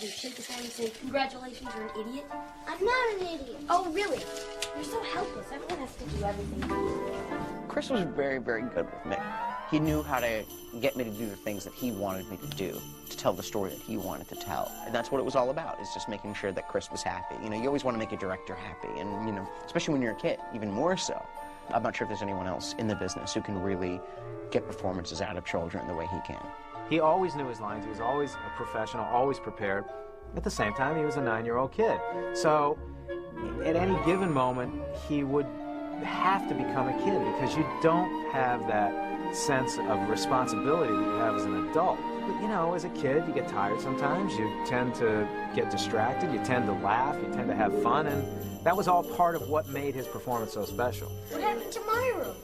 do? Shake his hand and say, congratulations, you're an idiot? I'm not an idiot. Oh, really? You're so helpless. Everyone has to do everything. Chris was very, very good with me. He knew how to get me to do the things that he wanted me to do, to tell the story that he wanted to tell. And that's what it was all about, is just making sure that Chris was happy. You know, you always want to make a director happy, and, you know, especially when you're a kid, even more so. I'm not sure if there's anyone else in the business who can really get performances out of children the way he can. He always knew his lines. He was always a professional, always prepared. At the same time, he was a 9-year-old kid. So at any given moment, he would have to become a kid, because you don't have that sense of responsibility that you have as an adult. But, you know, as a kid, you get tired sometimes. You tend to get distracted. You tend to laugh. You tend to have fun. And that was all part of what made his performance so special. What happened to my room?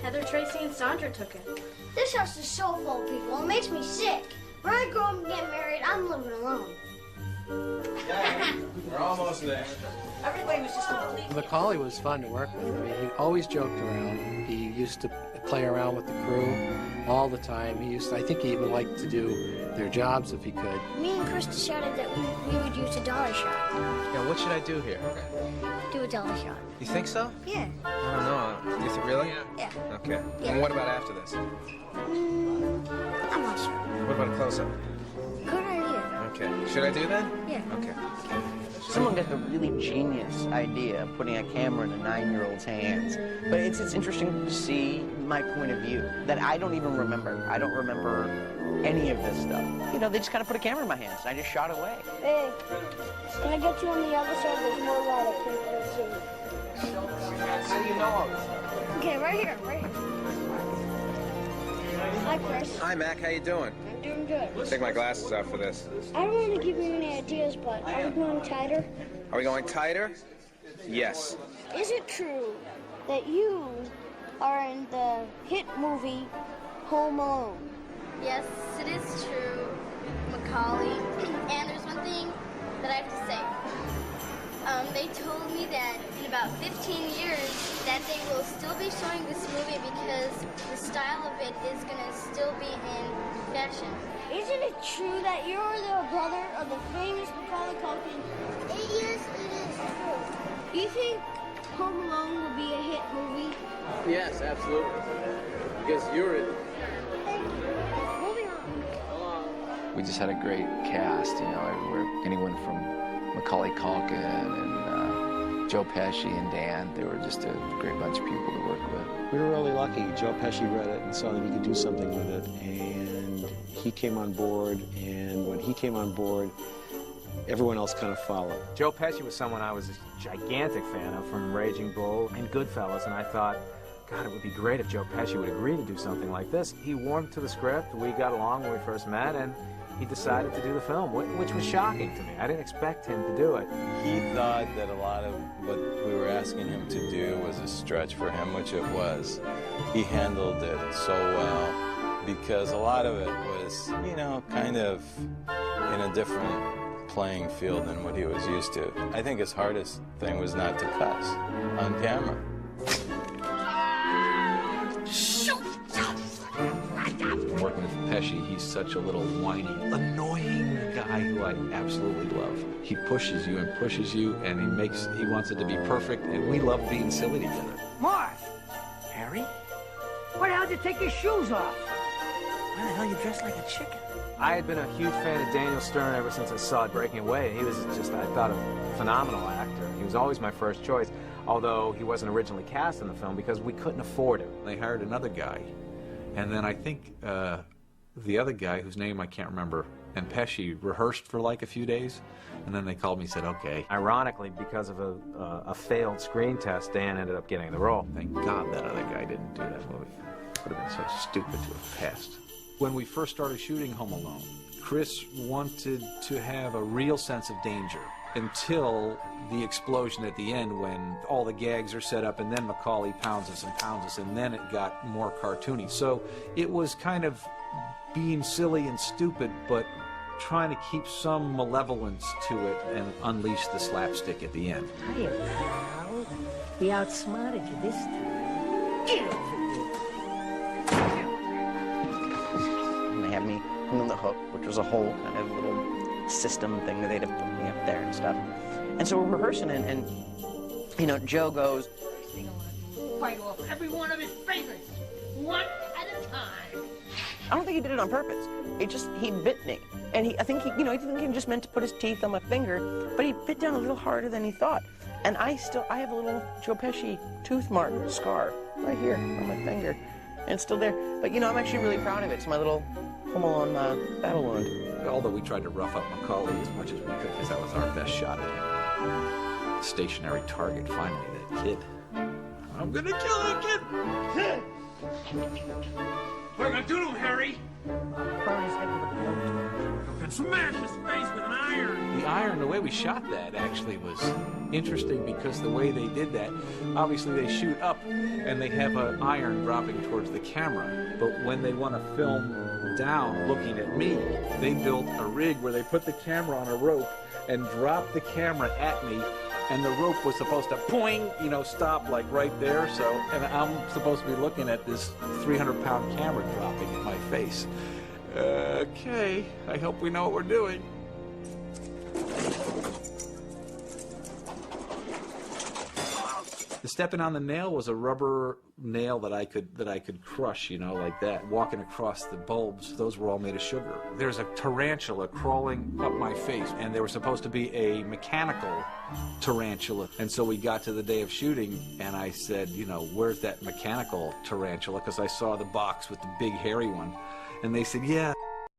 Heather, Tracy, and Sandra took it. This house is so full of people. It makes me sick. When I grow up and get married, I'm living alone. We're almost there. Everybody was just completely... Macaulay was fun to work with. I mean, he always joked around. He used to play around with the crew all the time. I think he even liked to do their jobs if he could. Me and Chris decided that we would use a dollar shot. Yeah, what should I do here? Do a dollar shot. You think so? Yeah. I don't know. You think really? Yeah. Okay. Yeah. And what about after this? I'm not sure. What about a close-up? Good idea. Okay. Should I do that? Yeah. Okay. Someone got the really genius idea of putting a camera in a 9-year-old's hands. But it's interesting to see my point of view, that I don't even remember. I don't remember any of this stuff. You know, they just kind of put a camera in my hands, and I just shot away. Hey, can I get you on the other side? There's more light. I can't really see. How do you know all this stuff? Okay, right here, right here. Hi, Chris. Hi, Mac. How you doing? I'm doing good. Take my glasses off for this. I don't want to give you any ideas, but are we going tighter? Are we going tighter? Yes. Is it true that you are in the hit movie Home Alone? Yes, it is true, Macaulay. And there's one thing that I have to say. They told me that in about 15 years that they will still be showing this movie because the style of it is going to still be in fashion. Isn't it true that you're the brother of the famous Macaulay Culkin? Yes, it is true. Do you think Home Alone will be a hit movie? Yes, absolutely. Because you're it. Moving on. We just had a great cast, you know, everywhere. Anyone from Macaulay Culkin and Joe Pesci and Dan. They were just a great bunch of people to work with. We were really lucky. Joe Pesci read it and saw that he could do something with it, and he came on board, and when he came on board, everyone else kind of followed. Joe Pesci was someone I was a gigantic fan of from Raging Bull and Goodfellas, and I thought, God, it would be great if Joe Pesci would agree to do something like this. He warmed to the script. We got along when we first met, and he decided to do the film, which was shocking to me. I didn't expect him to do it. He thought that a lot of what we were asking him to do was a stretch for him, which it was. He handled it so well because a lot of it was, you know, kind of in a different playing field than what he was used to. I think his hardest thing was not to cuss on camera. Working with Pesci, he's such a little whiny, annoying guy who I absolutely love. He pushes you, and he wants it to be perfect, and we love being silly together. Marv! Harry? Why the hell did you take your shoes off? Why the hell you dressed like a chicken? I had been a huge fan of Daniel Stern ever since I saw Breaking Away. He was just, I thought, a phenomenal actor. He was always my first choice, although he wasn't originally cast in the film because we couldn't afford him. They hired another guy, and then I think the other guy, whose name I can't remember, and Pesci rehearsed for like a few days, and then they called me and said, okay. Ironically, because of a failed screen test, Dan ended up getting the role. Thank God that other guy didn't do that movie. It would have been so stupid to have passed. When we first started shooting Home Alone, Chris wanted to have a real sense of danger until the explosion at the end when all the gags are set up and then Macaulay pounds us, and then it got more cartoony. So it was kind of being silly and stupid, but trying to keep some malevolence to it and unleash the slapstick at the end. Hiya, pal. We outsmarted you this time. Get over here. And they had me hung on the hook, which was a whole kind of little system thing that they'd have put me up there and stuff. And so we're rehearsing, and you know, Joe goes, Bite off every one of his fingers, one at a time. I don't think he did it on purpose. He bit me. And I think he just meant to put his teeth on my finger, but he bit down a little harder than he thought. And I have a little Joe Pesci tooth mark scar right here on my finger. And it's still there. But, you know, I'm actually really proud of it. It's my little Home Alone battle wound. Although we tried to rough up Macaulay as much as we could, because that was our best shot at him. Stationary target, finally, that kid. I'm gonna kill that kid! What are you gonna do to him, Harry? Burn his head with a boat. And smash his face with an iron. The iron, the way we shot that actually was interesting, because the way they did that, obviously they shoot up and they have an iron dropping towards the camera. But when they want to film down looking at me, they built a rig where they put the camera on a rope and dropped the camera at me, and the rope was supposed to poing, you know, stop like right there. So, and I'm supposed to be looking at this 300-pound camera dropping in my face. Okay, I hope we know what we're doing. The stepping on the nail was a rubber nail that I could crush, you know, like that. Walking across the bulbs, those were all made of sugar. There's a tarantula crawling up my face, and there was supposed to be a mechanical tarantula. And so we got to the day of shooting, and I said, you know, where's that mechanical tarantula? Because I saw the box with the big hairy one. And they said, yeah,